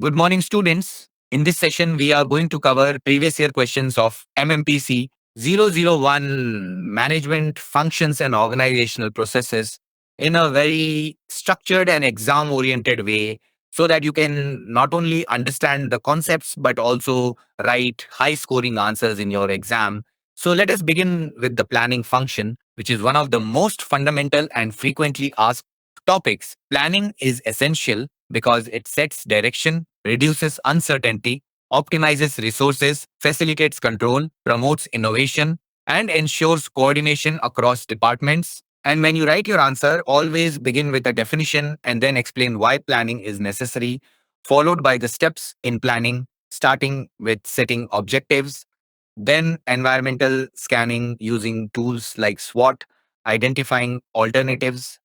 Good morning, students. In this session, we are going to cover previous year questions of MMPC 001 Management Functions and Organizational Processes in a very structured and exam oriented way so that you can not only understand the concepts but also write high scoring answers in your exam. So, let us begin with the planning function, which is one of the most fundamental and frequently asked topics. Planning is essential because it sets direction, reduces uncertainty, optimizes resources, facilitates control, promotes innovation, and ensures coordination across departments. And when you write your answer, always begin with a definition and then explain why planning is necessary, followed by the steps in planning, starting with setting objectives, then environmental scanning using tools like SWOT, identifying alternatives,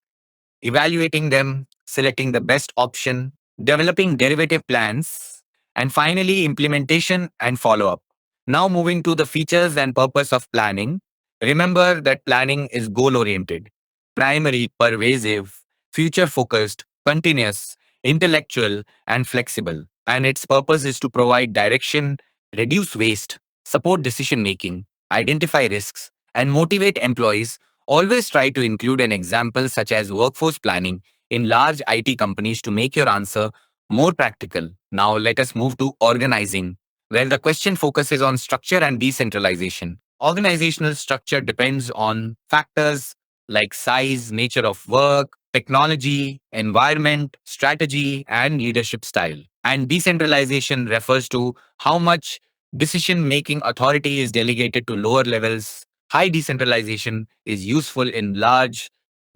evaluating them, selecting the best option, developing derivative plans, and finally implementation and follow up. Now, moving to the features and purpose of planning. Remember that planning is goal oriented, primary, pervasive, future focused, continuous, intellectual, and flexible. And its purpose is to provide direction, reduce waste, support decision making, identify risks, and motivate employees. Always try to include an example such as workforce planning in large IT companies to make your answer more practical. Now, let us move to organizing, where the question focuses on structure and decentralization. Organizational structure depends on factors like size, nature of work, technology, environment, strategy, and leadership style. And decentralization refers to how much decision making authority is delegated to lower levels. High decentralization is useful in large,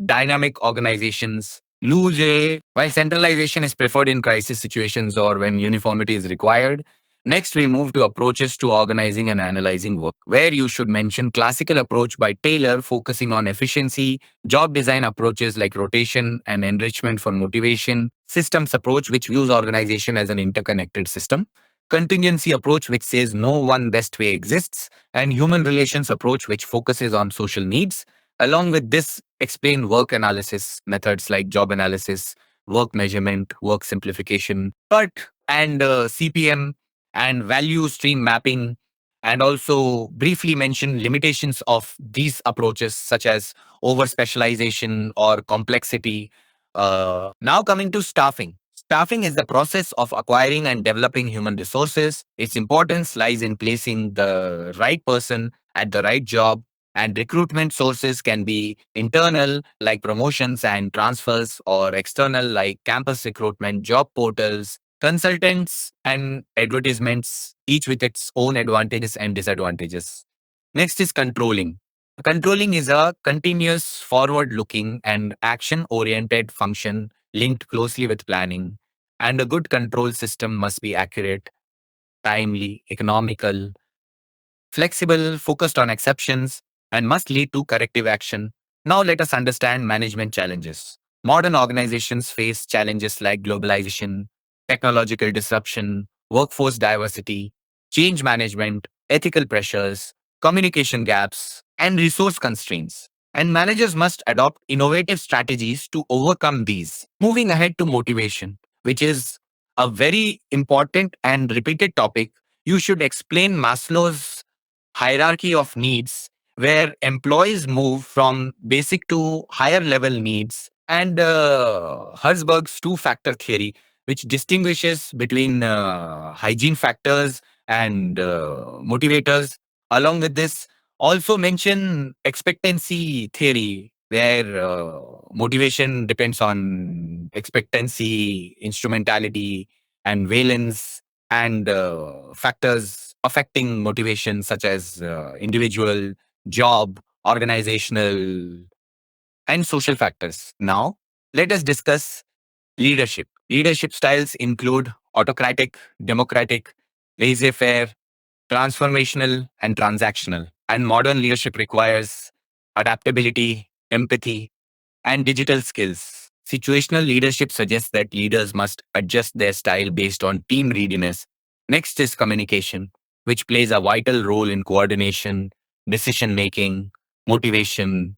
dynamic organizations. While centralization is preferred in crisis situations or when uniformity is required. Next, we move to approaches to organizing and analyzing work, where you should mention classical approach by Taylor, focusing on efficiency, job design approaches like rotation and enrichment for motivation, systems approach, which views organization as an interconnected system, contingency approach, which says no one best way exists, and human relations approach, which focuses on social needs. Along with this, explain work analysis methods like job analysis, work measurement, work simplification, and CPM and value stream mapping, and also briefly mention limitations of these approaches such as over specialization or complexity. Now, coming to staffing. Staffing is the process of acquiring and developing human resources. Its importance lies in placing the right person at the right job, and recruitment sources can be internal, like promotions and transfers, or external, like campus recruitment, job portals, consultants, and advertisements, each with its own advantages and disadvantages. Next is controlling. Controlling is a continuous, forward looking, and action oriented function linked closely with planning. And a good control system must be accurate, timely, economical, flexible, focused on exceptions, and must lead to corrective action. Now, let us understand management challenges. Modern organizations face challenges like globalization, technological disruption, workforce diversity, change management, ethical pressures, communication gaps, and resource constraints. And managers must adopt innovative strategies to overcome these. Moving ahead to motivation, which is a very important and repeated topic, you should explain Maslow's hierarchy of needs, where employees move from basic to higher level needs, and Herzberg's two factor theory, which distinguishes between hygiene factors and motivators. Along with this, also mention expectancy theory, where motivation depends on expectancy, instrumentality, and valence, and factors affecting motivation, such as individual, job, organizational, and social factors. Now, let us discuss leadership. Leadership styles include autocratic, democratic, laissez faire, transformational, and transactional. And modern leadership requires adaptability, empathy, and digital skills. Situational leadership suggests that leaders must adjust their style based on team readiness. Next is communication, which plays a vital role in coordination, decision making, motivation,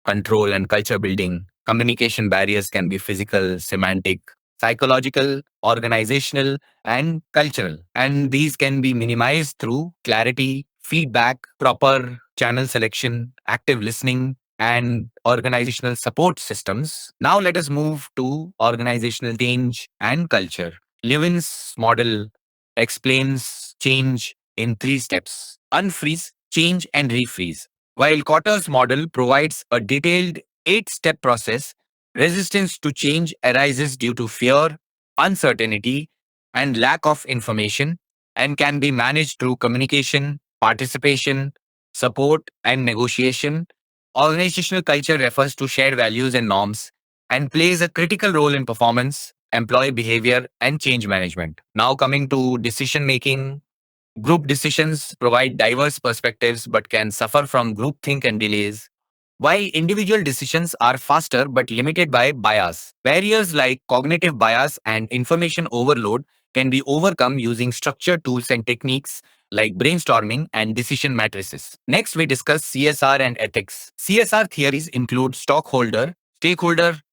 control, and culture building. Communication barriers can be physical, semantic, psychological, organizational, and cultural. And these can be minimized through clarity, feedback, proper channel selection, active listening, and organizational support systems. Now let us move to organizational change and culture. Levin's model explains change in three steps: unfreeze, change, and refreeze. While Kotter's model provides a detailed 8-step process, resistance to change arises due to fear, uncertainty, and lack of information, and can be managed through communication, participation, support, and negotiation. Organizational culture refers to shared values and norms and plays a critical role in performance, employee behavior, and change management. Now, coming to decision making. Group decisions provide diverse perspectives but can suffer from groupthink and delays, while individual decisions are faster but limited by bias. Barriers like cognitive bias and information overload can be overcome using structured tools and techniques like brainstorming and decision matrices. Next, we discuss CSR and ethics. CSR theories include stakeholder,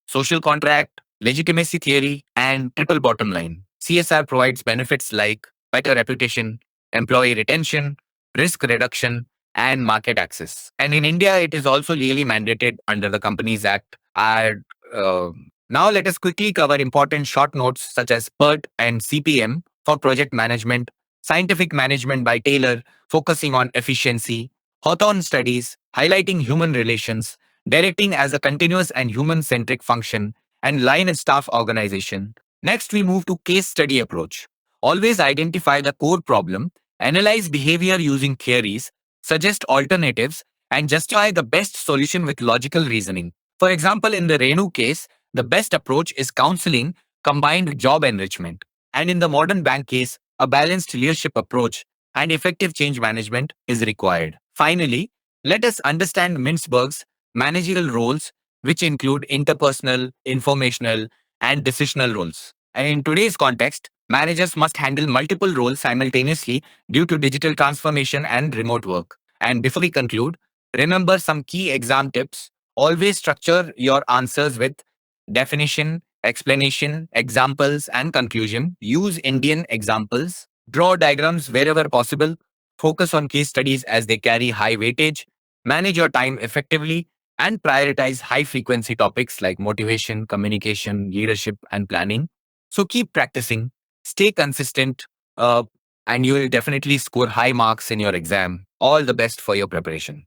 social contract, legitimacy theory, and triple bottom line. CSR provides benefits like better reputation, employee retention, risk reduction, and market access. And in India, it is also legally mandated under the Companies Act. Uh, Now, let us quickly cover important short notes such as PERT and CPM for project management, scientific management by Taylor, focusing on efficiency, Hawthorne studies, highlighting human relations, directing as a continuous and human centric function, and line and staff organization. Next, we move to case study approach. Always identify the core problem, analyze behavior using theories, suggest alternatives, and justify the best solution with logical reasoning. For example, in the Renu case, the best approach is counseling combined with job enrichment. And in the modern bank case, a balanced leadership approach and effective change management is required. Finally, let us understand Mintzberg's managerial roles, which include interpersonal, informational, and decisional roles. And in today's context, managers must handle multiple roles simultaneously due to digital transformation and remote work. And before we conclude, remember some key exam tips. Always structure your answers with definition, explanation, examples, and conclusion. Use Indian examples. Draw diagrams wherever possible. Focus on case studies as they carry high weightage. Manage your time effectively and prioritize high frequency topics like motivation, communication, leadership, and planning. So keep practicing, stay consistent, uh, and you will definitely score high marks in your exam. All the best for your preparation.